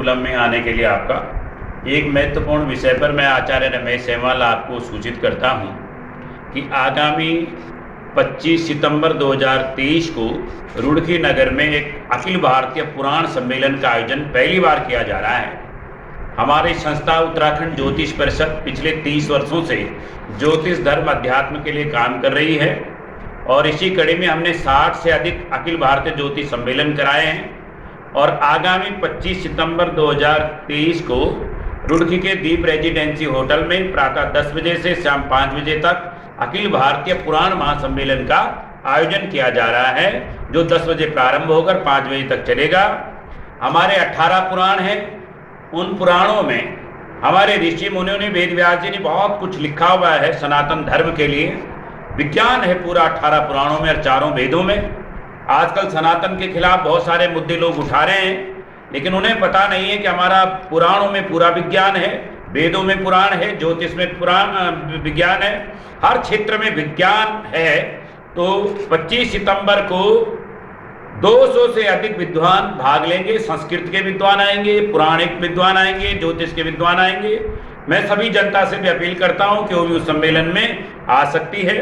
Curriculum में आने के लिए आपका। एक महत्वपूर्ण विषय पर मैं आचार्य रमेश सेमवाल आपको सूचित करता हूं कि आगामी 25 सितंबर 2023 को रुड़की नगर में एक अखिल भारतीय पुराण सम्मेलन का आयोजन पहली बार किया जा रहा है। हमारी संस्था उत्तराखंड ज्योतिष परिषद पिछले 30 वर्षों से ज्योतिष धर्म अध्यात्म के लिए काम कर रही है और इसी कड़ी में हमने 60 से अधिक अखिल भारतीय ज्योतिष सम्मेलन कराए हैं और आगामी 25 सितंबर 2023 को रुड़की के दीप रेजिडेंसी होटल में प्रातः 10 बजे से शाम 5 बजे तक अखिल भारतीय पुराण महासम्मेलन का आयोजन किया जा रहा है, जो 10 बजे प्रारंभ होकर 5 बजे तक चलेगा। हमारे 18 पुराण हैं। उन पुराणों में हमारे ऋषि मुनियों ने, वेद व्यास जी ने बहुत कुछ लिखा हुआ है सनातन धर्म के लिए। विज्ञान है पूरा 18 पुराणों में और 4 वेदों में। आजकल सनातन के खिलाफ बहुत सारे मुद्दे लोग उठा रहे हैं, लेकिन उन्हें पता नहीं है कि हमारा पुराणों में पूरा विज्ञान है, वेदों में पुराण है, ज्योतिष में पुराण विज्ञान है, हर क्षेत्र में विज्ञान है। तो 25 सितंबर को 200 से अधिक विद्वान भाग लेंगे। संस्कृत के विद्वान आएंगे, पुराणिक विद्वान आएंगे, ज्योतिष के विद्वान आएंगे। मैं सभी जनता से भी अपील करता हूं कि वो भी उस सम्मेलन में आ सकती है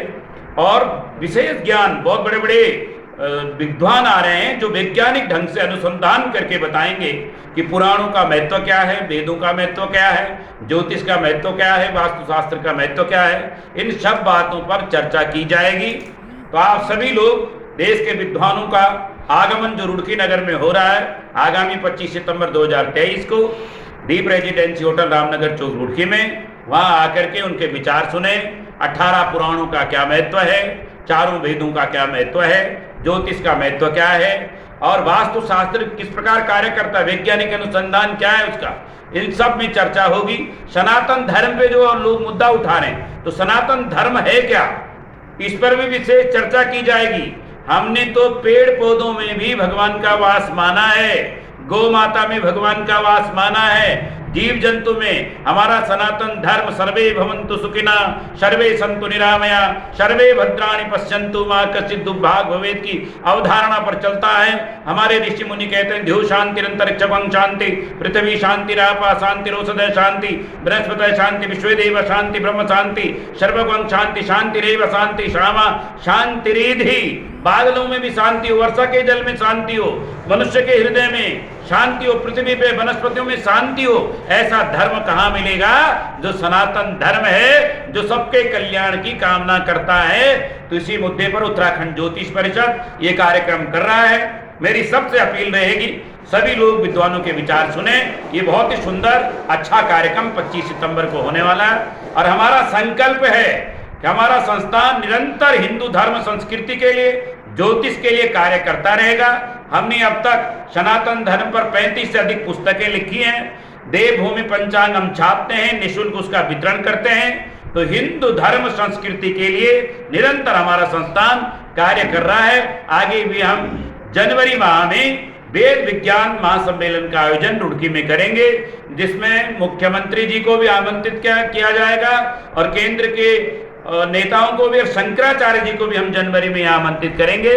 और विशेष ज्ञान, बहुत बड़े बड़े विद्वान आ रहे हैं जो वैज्ञानिक ढंग से अनुसंधान करके बताएंगे कि पुराणों का महत्व क्या है, वेदों का महत्व क्या है, ज्योतिष का महत्व क्या है, वास्तुशास्त्र का महत्व क्या है। इन सब बातों पर चर्चा की जाएगी। तो आप सभी लोग, देश के विद्वानों का आगमन जो रुड़की नगर में हो रहा है आगामी 25 सितंबर 2023 को दीप रेजिडेंसी होटल रामनगर चौक रुड़की में, वहां आकर के उनके विचार सुने। 18 पुराणों का क्या महत्व है, 4 वेदों का क्या महत्व है, ज्योतिष का महत्व क्या है और वास्तुशास्त्र किस प्रकार कार्य करता है, वैज्ञानिक अनुसंधान क्या है उसका, इन सब में चर्चा होगी। सनातन धर्म पे जो लोग मुद्दा उठा रहे हैं, तो सनातन धर्म है क्या, इस पर भी विशेष चर्चा की जाएगी। हमने तो पेड़ पौधों में भी भगवान का वास माना है, गौ माता में भगवान का वास माना है, जीव जंतु में हमारा सनातन धर्म सर्वे भवन्तु सुखिनः सर्वे सन्तु निरामया सर्वे भद्राणि पश्यन्तु मा कश्चित् दुर्भाग् भवेत् की अवधारणा पर चलता है। हमारे ऋषि मुनि कहते हैं द्यौ शांतिरंतरिक्षं शांति पृथ्वी शांतिरापः शांतिरोषधयः शांति बृहस्पतयः शांति विश्वेदेव शांति ब्रह्म शांति सर्वगं शांति शांतिरेव शांति श्यामा शांतिरिधि। बादलों में भी शांति हो, वर्षा के जल में शांति हो, मनुष्य के हृदय में शांति हो, पृथ्वी पे वनस्पतियों में शांति हो। ऐसा धर्म कहाँ मिलेगा जो सनातन धर्म है, जो सबके कल्याण की कामना करता है। तो इसी मुद्दे पर उत्तराखंड ज्योतिष परिषद ये कार्यक्रम कर रहा है। मेरी सबसे अपील रहेगी सभी लोग विद्वानों के विचार सुने। ये बहुत ही सुंदर अच्छा कार्यक्रम 25 सितंबर को होने वाला है और हमारा संकल्प है कि हमारा संस्थान निरंतर हिंदू धर्म संस्कृति के लिए, ज्योतिष के लिए कार्य करता रहेगा। हमने अब तक सनातन धर्म पर 35 से अधिक पुस्तकें लिखी हैं। देवभूमि पंचांग हम छापते हैं, निःशुल्क उसका वितरण करते हैं। तो हिंदू धर्म संस्कृति के लिए निरंतर हमारा संस्थान कार्य कर रहा है। आगे भी हम जनवरी माह में वेद विज्ञान महासम्मेलन का आयोजन रुड़की में करेंगे, जिसमें मुख्यमंत्री जी को भी आमंत्रित किया जाएगा और केंद्र के नेताओं को भी और शंकराचार्य जी को भी हम जनवरी में आमंत्रित करेंगे।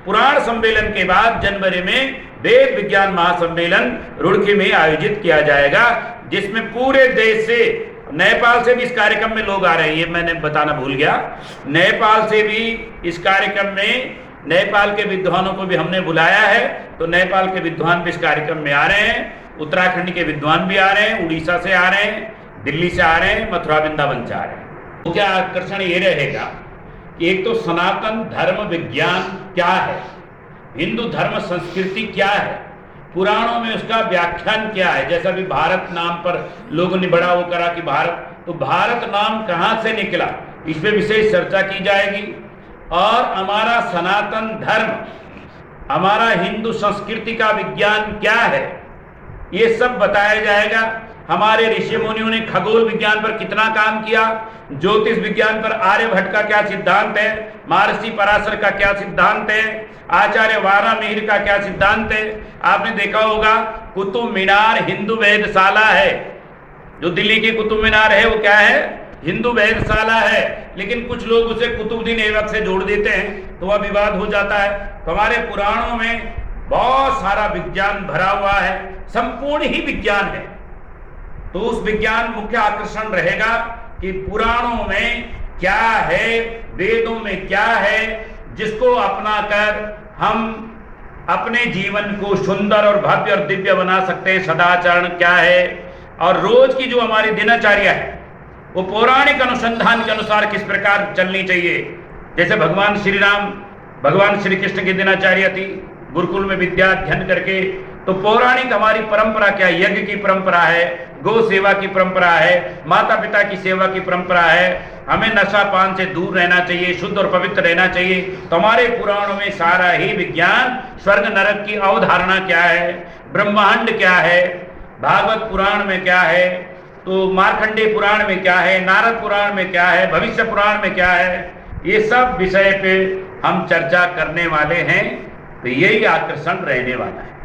पुराण सम्मेलन के बाद जनवरी में वेद विज्ञान महासम्मेलन रुड़की में आयोजित किया जाएगा, जिसमें पूरे देश से, नेपाल से भी इस कार्यक्रम में लोग आ रहे हैं, ये मैंने बताना भूल गया। नेपाल से भी इस कार्यक्रम में नेपाल के विद्वानों को भी हमने बुलाया है, तो नेपाल के विद्वान भी इस कार्यक्रम में आ रहे हैं। उत्तराखंड के विद्वान भी आ रहे हैं, उड़ीसा से आ रहे हैं, दिल्ली से आ रहे हैं, मथुरा वृंदावन से आ रहे हैं। मुख्य आकर्षण ये रहेगा कि एक तो सनातन धर्म विज्ञान क्या है, हिंदू धर्म संस्कृति क्या है, पुराणों में उसका व्याख्यान क्या है। जैसा भी भारत नाम पर लोगों ने बड़ा वो करा कि भारत, तो भारत नाम कहाँ से निकला, इस पे विशेष चर्चा की जाएगी। और हमारा सनातन धर्म, हमारा हिंदू संस्कृति का विज्ञान क्या है, ये सब बताया जाएगा। हमारे ऋषि मुनियों ने खगोल विज्ञान पर कितना काम किया, ज्योतिष विज्ञान पर आर्यभट्ट का क्या सिद्धांत है, महर्षि पराशर का क्या सिद्धांत है, आचार्य वारामिहिर का क्या सिद्धांत है। आपने देखा होगा कुतुब मीनार हिंदू वेधशाला है, जो दिल्ली की कुतुब मीनार है वो क्या है, हिंदू वेधशाला है। लेकिन कुछ लोग उसे कुतुबुद्दीन ऐबक से जोड़ देते हैं तो वह विवाद हो जाता है। तो हमारे पुराणों में बहुत सारा विज्ञान भरा हुआ है, संपूर्ण ही विज्ञान है। तो उस विज्ञान मुख्य आकर्षण रहेगा कि पुराणों में क्या है, वेदों में क्या है, जिसको अपनाकर हम अपने जीवन को सुंदर और भव्य और दिव्य बना सकते हैं। सदाचरण क्या है, और रोज की जो हमारी दिनचर्या है वो पौराणिक अनुसंधान के अनुसार किस प्रकार चलनी चाहिए। जैसे भगवान श्री राम, भगवान श्री कृष्ण की दिनचर्या थी गुरुकुल में विद्या अध्ययन करके, तो पौराणिक हमारी परंपरा क्या है, यज्ञ की परंपरा है, गौ सेवा की परंपरा है, माता पिता की सेवा की परंपरा है, हमें नशा पान से दूर रहना चाहिए, शुद्ध और पवित्र रहना चाहिए। तो हमारे पुराणों में सारा ही विज्ञान, स्वर्ग नरक की अवधारणा क्या है, ब्रह्मांड क्या है, भागवत पुराण में क्या है, तो मार्कंडेय पुराण में क्या है, नारद पुराण में क्या है, भविष्य पुराण में क्या है, ये सब विषय पे हम चर्चा करने वाले हैं। तो यही आकर्षण रहने वाला है।